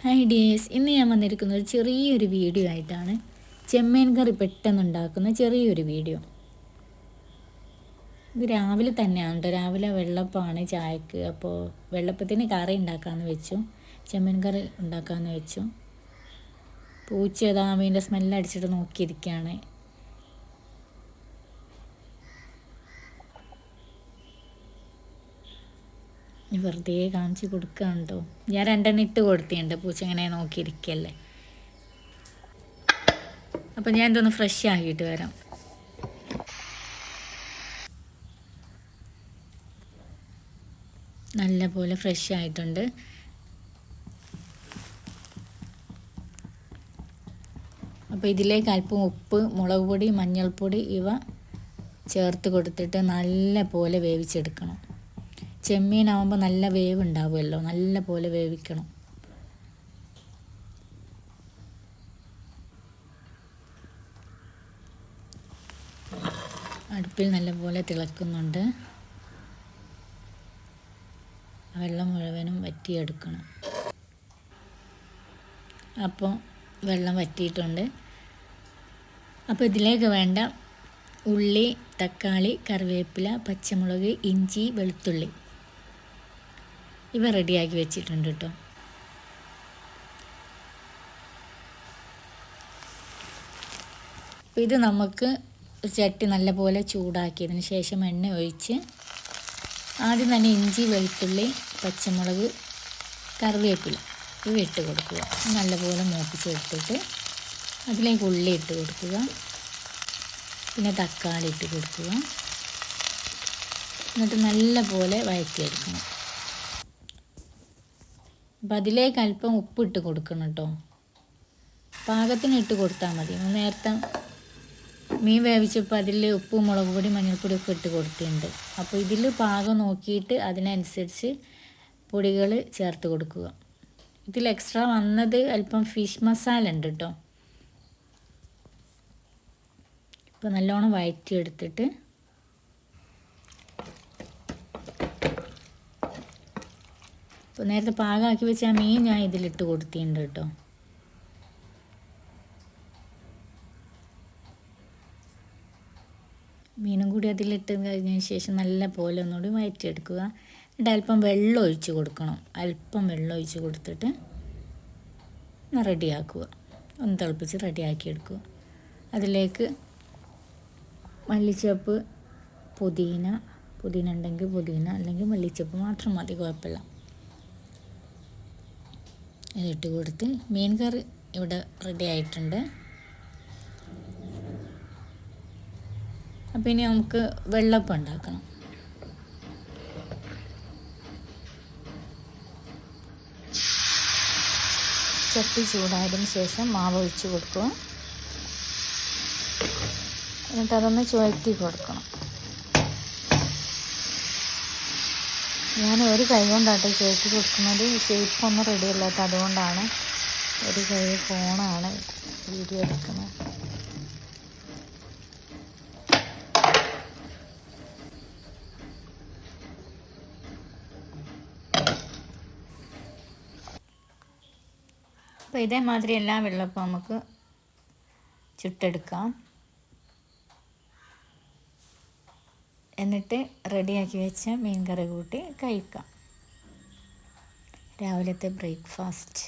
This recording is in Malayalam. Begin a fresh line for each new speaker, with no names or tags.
ഹായ് ഡിയേഴ്സ്, ഇന്ന് ഞാൻ വന്നിരിക്കുന്നത് ചെറിയൊരു വീഡിയോ ആയിട്ടാണ്. ചെമ്മീൻ കറി പെട്ടെന്നുണ്ടാക്കുന്ന ചെറിയൊരു വീഡിയോ. ഇത് രാവിലെ തന്നെയാണ് കേട്ടോ. രാവിലെ വെള്ളപ്പമാണ് ചായക്ക്. അപ്പോൾ വെള്ളപ്പത്തിന് കറി ഉണ്ടാക്കാമെന്ന് വെച്ചു, ചെമ്മീൻ കറി ഉണ്ടാക്കാമെന്ന് വെച്ചു. പൂച്ച ഏതാ മീൻ്റെ സ്മെല്ലടിച്ചിട്ട് നോക്കിയിരിക്കുകയാണ്. വെറുതെ കാണിച്ച് കൊടുക്കുകയാണ്. ഞാൻ 2 എണ്ണം ഇട്ട് കൊടുത്തിട്ടുണ്ട്. പൂച്ച ഇങ്ങനെ നോക്കിയിരിക്കല്ലേ. അപ്പം ഞാൻ ഇതൊന്ന് ഫ്രഷ് ആക്കിയിട്ട് വരാം. നല്ല പോലെ ഫ്രഷ് ആയിട്ടുണ്ട്. അപ്പോൾ ഇതിലേക്ക് അല്പം ഉപ്പ്, മുളക് പൊടി, മഞ്ഞൾപ്പൊടി ഇവ ചേർത്ത് കൊടുത്തിട്ട് നല്ല പോലെ വേവിച്ചെടുക്കണം. ചെമ്മീനാവുമ്പോൾ നല്ല വേവ് ഉണ്ടാവുമല്ലോ, നല്ല പോലെ വേവിക്കണം. അടുപ്പിൽ നല്ല പോലെ തിളക്കുന്നുണ്ട്. വെള്ളം മുഴുവനും വറ്റിയെടുക്കണം. അപ്പോൾ വെള്ളം വറ്റിയിട്ടുണ്ട്. അപ്പോൾ ഇതിലേക്ക് വേണ്ട ഉള്ളി, തക്കാളി, കറിവേപ്പില, പച്ചമുളക്, ഇഞ്ചി, വെളുത്തുള്ളി ഇവ റെഡിയാക്കി വെച്ചിട്ടുണ്ട് കേട്ടോ. അപ്പോൾ ഇത് നമുക്ക് ഒരു ചട്ടി നല്ലപോലെ ചൂടാക്കിയതിന് ശേഷം എണ്ണ ഒഴിച്ച് ആദ്യം തന്നെ ഇഞ്ചി, വെളുത്തുള്ളി, പച്ചമുളക്, കറിവേപ്പില ഇവ ഇട്ട് കൊടുക്കുക. നല്ലപോലെ മൂപ്പിച്ചെടുത്തിട്ട് അതിലേക്ക് ഉള്ളി ഇട്ട് കൊടുക്കുക. പിന്നെ തക്കാളി ഇട്ട് കൊടുക്കുക. എന്നിട്ട് നല്ലപോലെ വഴറ്റിയെടുക്കണം. അപ്പം അതിലേക്ക് അല്പം ഉപ്പിട്ട് കൊടുക്കണം കേട്ടോ. പാകത്തിന് ഇട്ട് കൊടുത്താൽ മതി. നേരത്തെ മീൻ വേവിച്ചപ്പോൾ അതിൽ ഉപ്പ്, മുളക് പൊടി, മഞ്ഞൾപ്പൊടി ഒക്കെ ഇട്ട് കൊടുത്തിട്ടുണ്ട്. അപ്പോൾ ഇതിൽ പാകം നോക്കിയിട്ട് അതിനനുസരിച്ച് പൊടികൾ ചേർത്ത് കൊടുക്കുക. ഇതിൽ എക്സ്ട്രാ വന്നത് അല്പം ഫിഷ് മസാല ഉണ്ട് കേട്ടോ. ഇപ്പോൾ നല്ലോണം വഴറ്റിയെടുത്തിട്ട് ഇപ്പോൾ നേരത്തെ പാകമാക്കി വെച്ച ആ മീൻ ഞാൻ ഇതിലിട്ട് കൊടുത്തിട്ടുണ്ട് കേട്ടോ. മീനും കൂടി അതിലിട്ട് കഴിഞ്ഞതിന് ശേഷം നല്ല പോലെ ഒന്നുകൂടി വഴറ്റിയെടുക്കുക. എന്നിട്ട് അല്പം വെള്ളം ഒഴിച്ച് കൊടുക്കണം. അല്പം വെള്ളം ഒഴിച്ച് കൊടുത്തിട്ട് റെഡിയാക്കുക. ഒന്ന് തിളപ്പിച്ച് റെഡിയാക്കിയെടുക്കുക. അതിലേക്ക് മല്ലിച്ചപ്പ്, പുതിന ഉണ്ടെങ്കിൽ പുതിന, അല്ലെങ്കിൽ മല്ലിച്ചപ്പ് മാത്രം മതി, കുഴപ്പമില്ല. ഇതിട്ട് കൊടുത്ത് മീൻ കറി ഇവിടെ റെഡി ആയിട്ടുണ്ട്. അപ്പോൾ ഇനി നമുക്ക് വെള്ളപ്പം ഉണ്ടാക്കണം. ചട്ടി ചൂടായതിന് ശേഷം മാവ് ഒഴിച്ച് കൊടുക്കുക. എന്നിട്ട് അതൊന്ന് ചുഴറ്റി കൊടുക്കണം. ഞാൻ ഒരു കൈ കൊണ്ടാട്ടോ ചുഴറ്റി കൊടുക്കുന്നത്. ഷേപ്പൊന്നും റെഡി അല്ലാത്ത, അതുകൊണ്ടാണ്. ഒരു കൈ ഫോണാണ് വീഡിയോ എടുക്കുന്നത്. അപ്പോൾ ഇതേമാതിരി എല്ലാ വെള്ളപ്പം നമുക്ക് ചുട്ടെടുക്കാം. എന്നിട്ട് റെഡിയാക്കി വെച്ച മീൻ കറി കൂട്ടി കഴിക്കാം. രാവിലത്തെ ബ്രേക്ക്ഫാസ്റ്റ്.